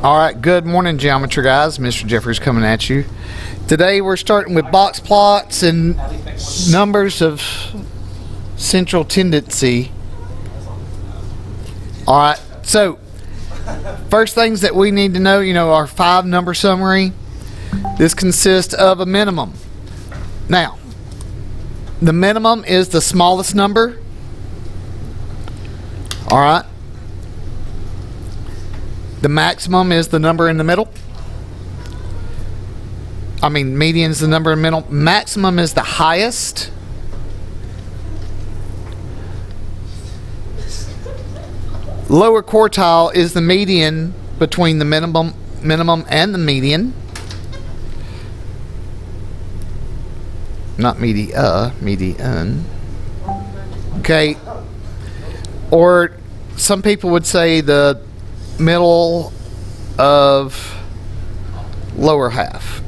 All right, good morning, geometry guys. Mr. Jeffries coming at you. Today we're starting with box plots and numbers of central tendency. All right, so first things that we need to know, our 5-number summary. This consists of a minimum. Now, the minimum is the smallest number. All right. The maximum is the number in the middle. Median is the number in the middle. Maximum is the highest. Lower quartile is the median between the minimum and the median. Not median. Okay. Or some people would say the middle of lower half.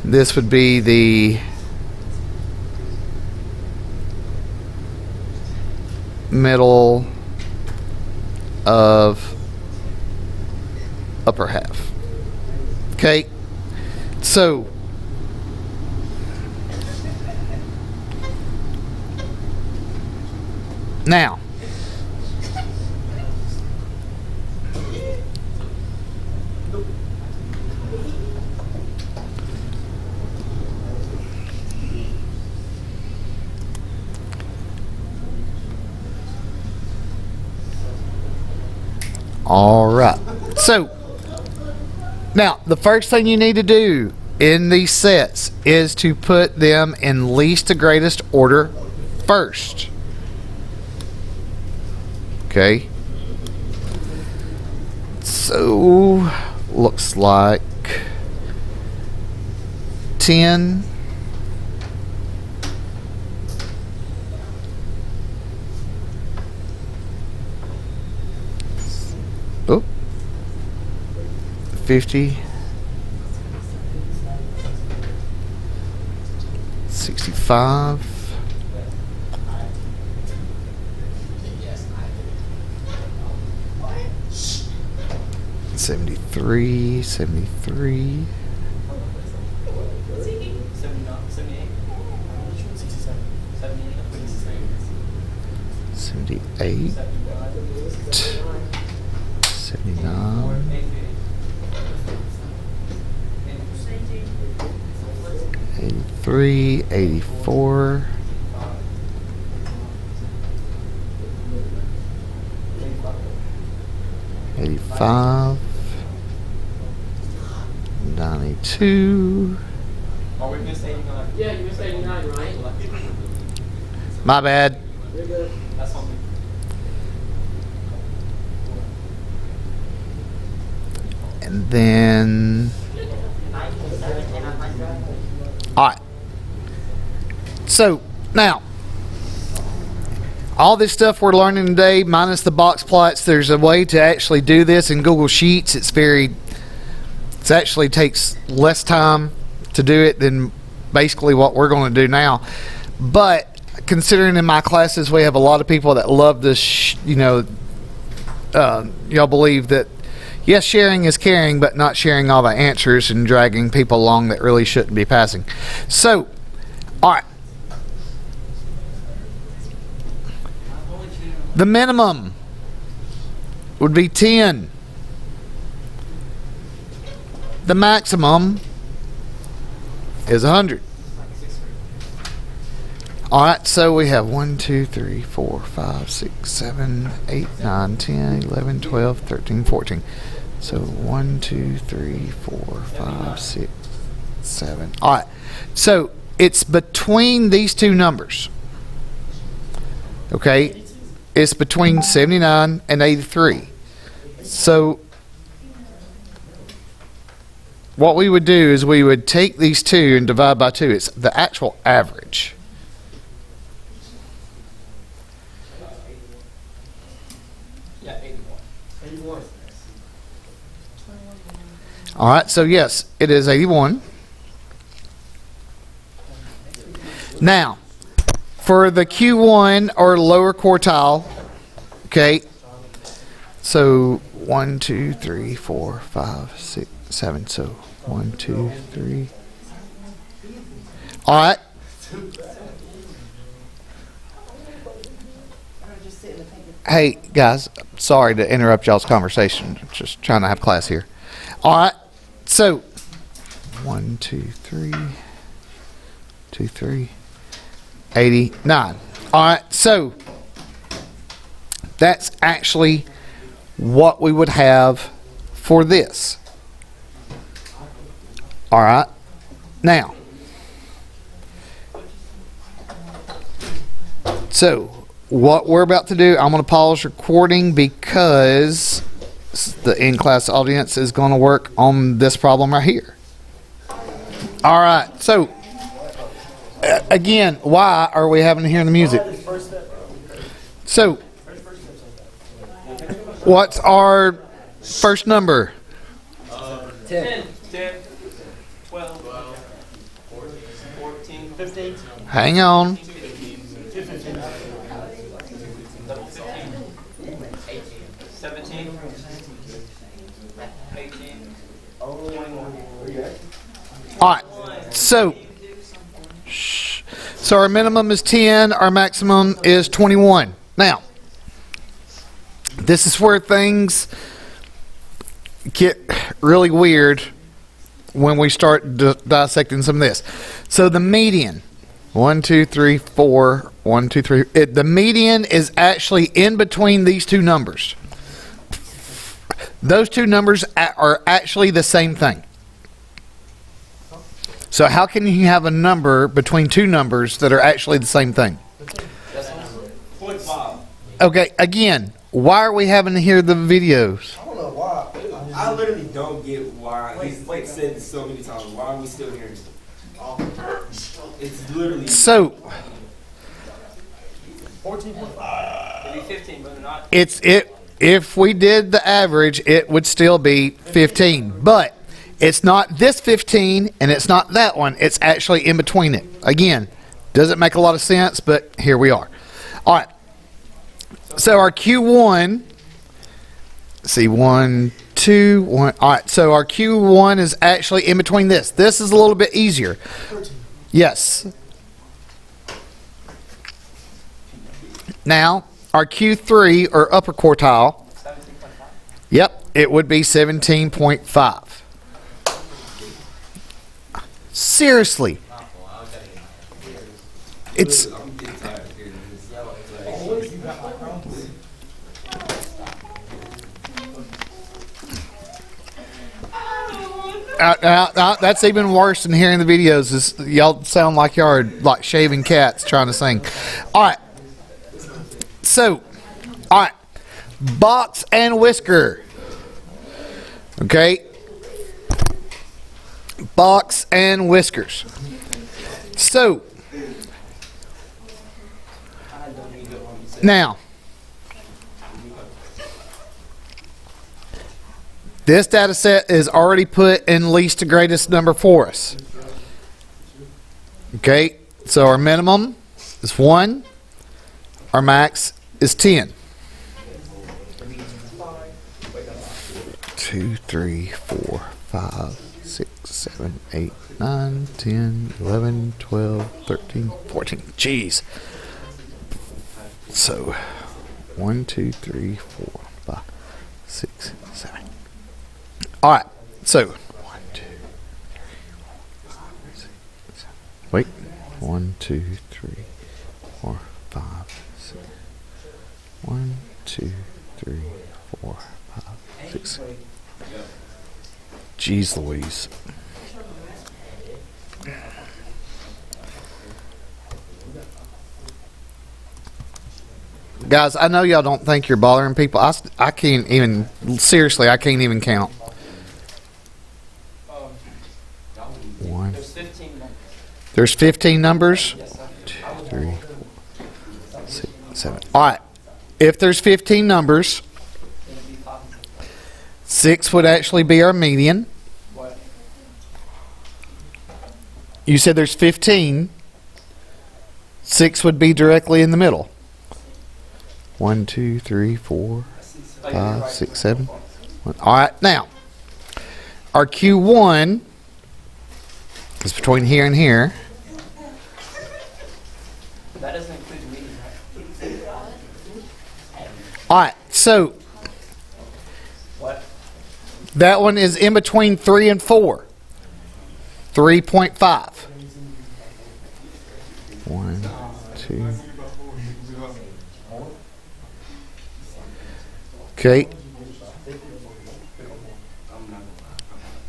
This would be the middle of upper half. Okay, so now all right, so now the first thing you need to do in these sets is to put them in least to greatest order first. Okay, so looks like 10, oh, 50, 65, 73, 78, 79, 83, 84, 85, 92. Oh, we missed 89. Yeah, you missed 89, right? My bad. You're good. That's something. And then, all right. So now, all this stuff we're learning today, minus the box plots, there's a way to actually do this in Google Sheets. It actually takes less time to do it than basically what we're going to do now. But considering in my classes we have a lot of people that love this, y'all believe that yes, sharing is caring, but not sharing all the answers and dragging people along that really shouldn't be passing. So, all right. The minimum would be 10. The maximum is 100. All right, so we have 1, 2, 3, 4, 5, 6, 7, 8, 9, 10, 11, 12, 13, 14. So 1, 2, 3, 4, 5, 6, 7. All right, so it's between these two numbers. Okay, it's between 79 and 83. So what we would do is we would take these two and divide by 2. It's the actual average. Yeah, 81. 81. All right, so yes, it is 81. Now, for the Q1 or lower quartile, okay, So 1, 2, 3, 4, 5, 6, 7. So 1, 2, 3. All right. Hey guys, sorry to interrupt y'all's conversation. Just trying to have class here. All right. So 1, 2, 3, 2, 3, 89. All right. So that's actually what we would have for this. All right. Now, so what we're about to do, I'm going to pause recording because the in-class audience is going to work on this problem right here. All right. So, again, why are we having to hear the music? So, what's our first number? 10. 10, 12, 14, 15, Hang on. 17, 18, 21. All right. So our minimum is 10. Our maximum is 21. Now, this is where things get really weird when we start dissecting some of this. So the median, 1, 2, 3, 4, 1, 2, 3. The median is actually in between these two numbers. Those two numbers are actually the same thing. So how can you have a number between two numbers that are actually the same thing? 0.5. Okay, again, why are we having to hear the videos? I don't know why. I literally don't get why. He's like said this so many times. Why are we still hearing it? It's literally. So 14.5. It'd be 15, but they're not. if we did the average, it would still be 15. But it's not this 15 and it's not that one. It's actually in between it. Again, doesn't make a lot of sense, but here we are. All right. So our Q1, see 1, 2, 1. All right. So our Q1 is actually in between this. This is a little bit easier. Yes. Now, our Q3 or upper quartile, 17.5. yep, it would be 17.5. Seriously. It's I'm getting tired of hearing this. that's even worse than hearing the videos. Is y'all sound like y'all are like shaving cats trying to sing. All right. So, all right. Box and whisker. Okay. Box and whiskers. So, now, this data set is already put in least to greatest number for us. Okay, so our minimum is 1. Our max is 10. 2, 3, 4, 5, 6, 7, 8, 9, 10, 11, 12, 13, 14. Jeez. So, 1, 2, 3, 4, 5, 6, 7. All right. So, 1, 2, 3, 4, 5, 6, 7. Wait. 1, 2, 3, 4, 5, 6. 1, 2, 3, 4, 5, 6. Jeez Louise. Guys, I know y'all don't think you're bothering people. I can't even, seriously, I can't even count. 1. There's 15 numbers. There's 15 numbers. Yes, sir. 2, 3, 4, 6, 7. All right. If there's 15 numbers, It'd be 5. 6 would actually be our median. What? You said there's 15. 6 would be directly in the middle. 1, 2, 3, 4, 5, 6, 7. All right, now our Q1 is between here and here. That doesn't include the median, right? All right, so What? that one is in between 3 and 4. 3.5. 1, 2. Okay.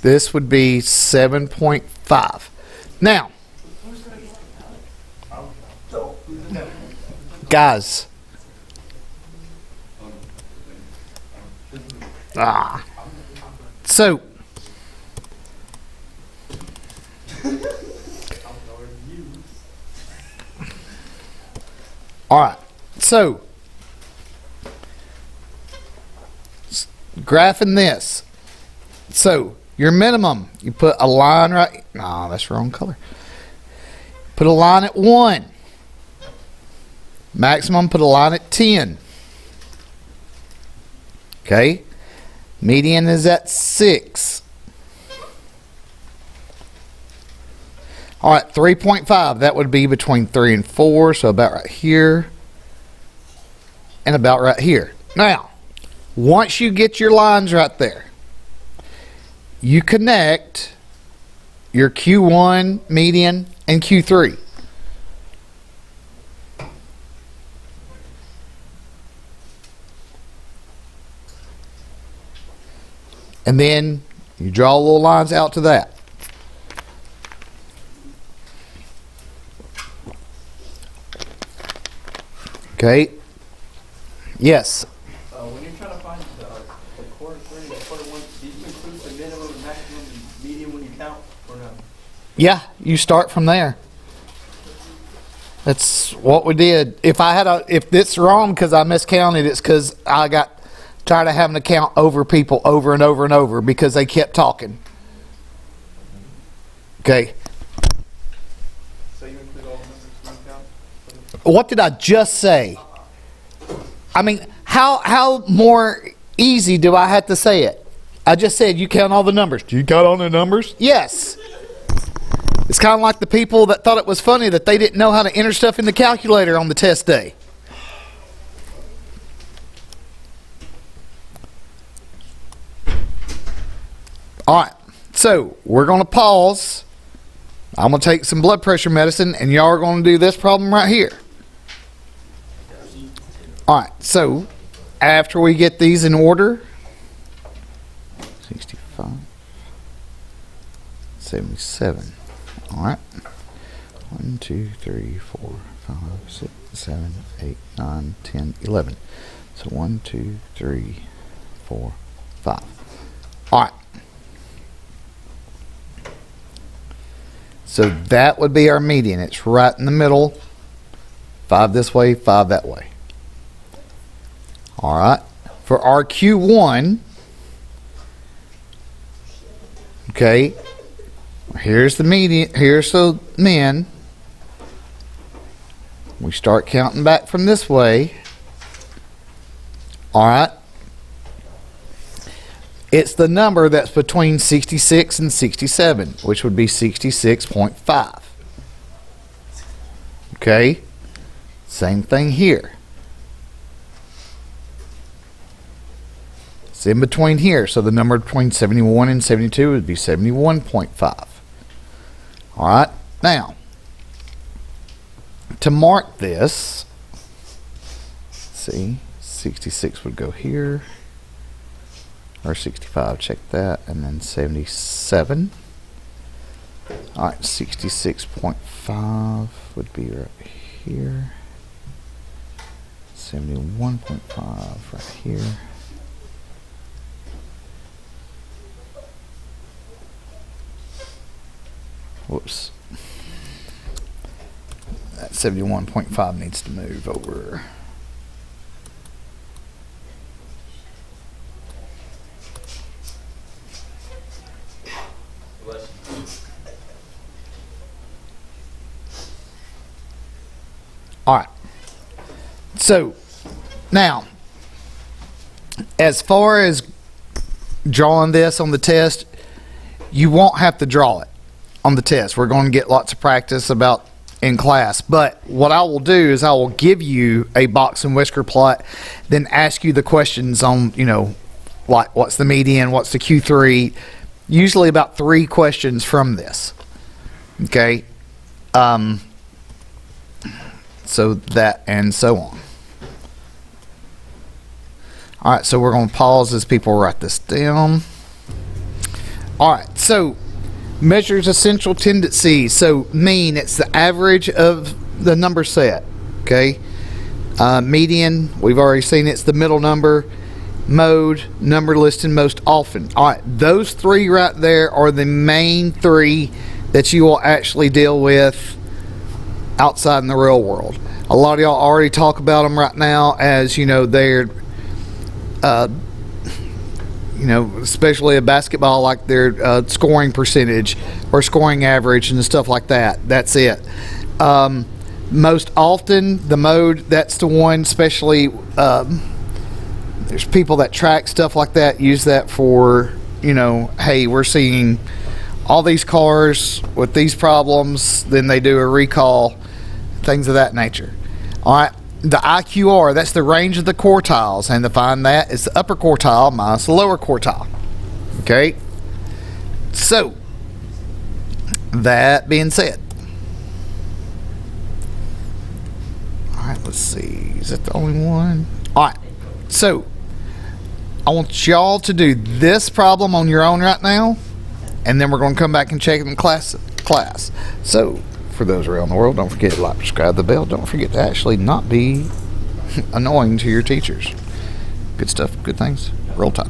This would be 7.5. Now, guys. So, all right. So, graphing this. So, your minimum, you put a line right. No, that's the wrong color. Put a line at 1. Maximum, put a line at 10. Okay. Median is at 6. All right, 3.5. That would be between 3 and 4, so about right here and about right here. Now, once you get your lines right there, you connect your Q1, median, and Q3. And then you draw little lines out to that. Okay. Yes. When you're trying to find the quarter three, the quarter one, do you include the minimum and maximum and median when you count, or no? Yeah, you start from there. That's what we did. If it's wrong because I miscounted, it's because I got tired of having to count over people over and over and over because they kept talking. Okay. So you include all the numbers when you count? What did I just say? I mean, how more easy do I have to say it? I just said you count all the numbers. Do you count all the numbers? Yes. It's kind of like the people that thought it was funny that they didn't know how to enter stuff in the calculator on the test day. All right, so we're going to pause. I'm going to take some blood pressure medicine, and y'all are going to do this problem right here. All right, so after we get these in order, 65, 77. All right. 1, 2, 3, 4, 5, 6, 7, 8, 9, 10, 11. So 1, 2, 3, 4, 5. All right. So that would be our median. It's right in the middle. 5 this way, 5 that way. All right. For our Q1, okay, here's the median, here's the min. We start counting back from this way. All right. It's the number that's between 66 and 67, which would be 66.5. Okay. Same thing here. It's in between here, so the number between 71 and 72 would be 71.5. All right. Now, to mark this, see, 66 would go here, or 65, check that, and then 77. All right, 66.5 would be right here, 71.5 right here. Whoops. That 71.5 needs to move over. All right. So now as far as drawing this on the test, you won't have to draw it on the test. We're going to get lots of practice about in class. But what I will do is I will give you a box and whisker plot, then ask you the questions on, like what's the median, what's the Q3, usually about 3 questions from this. Okay? So that and so on. All right, so we're going to pause as people write this down. All right, so measures essential tendencies. So mean, it's the average of the number set. Okay. Median, we've already seen it's the middle number. Mode, number listed most often. All right, those 3 right there are the main 3 that you will actually deal with outside in the real world. A lot of y'all already talk about them right now as, they're especially in basketball, like their scoring percentage or scoring average and stuff like that. That's it. Most often, the mode, that's the one, especially there's people that track stuff like that, use that for, hey, we're seeing all these cars with these problems, then they do a recall, things of that nature. All right. The IQR, that's the range of the quartiles, and to find that is the upper quartile minus the lower quartile. Okay? So, that being said, alright, let's see. Is that the only one? Alright, so I want y'all to do this problem on your own right now, and then we're going to come back and check it in class. So, for those around the world, don't forget to like, subscribe, the bell. Don't forget to actually not be annoying to your teachers. Good stuff, good things. Roll Tide.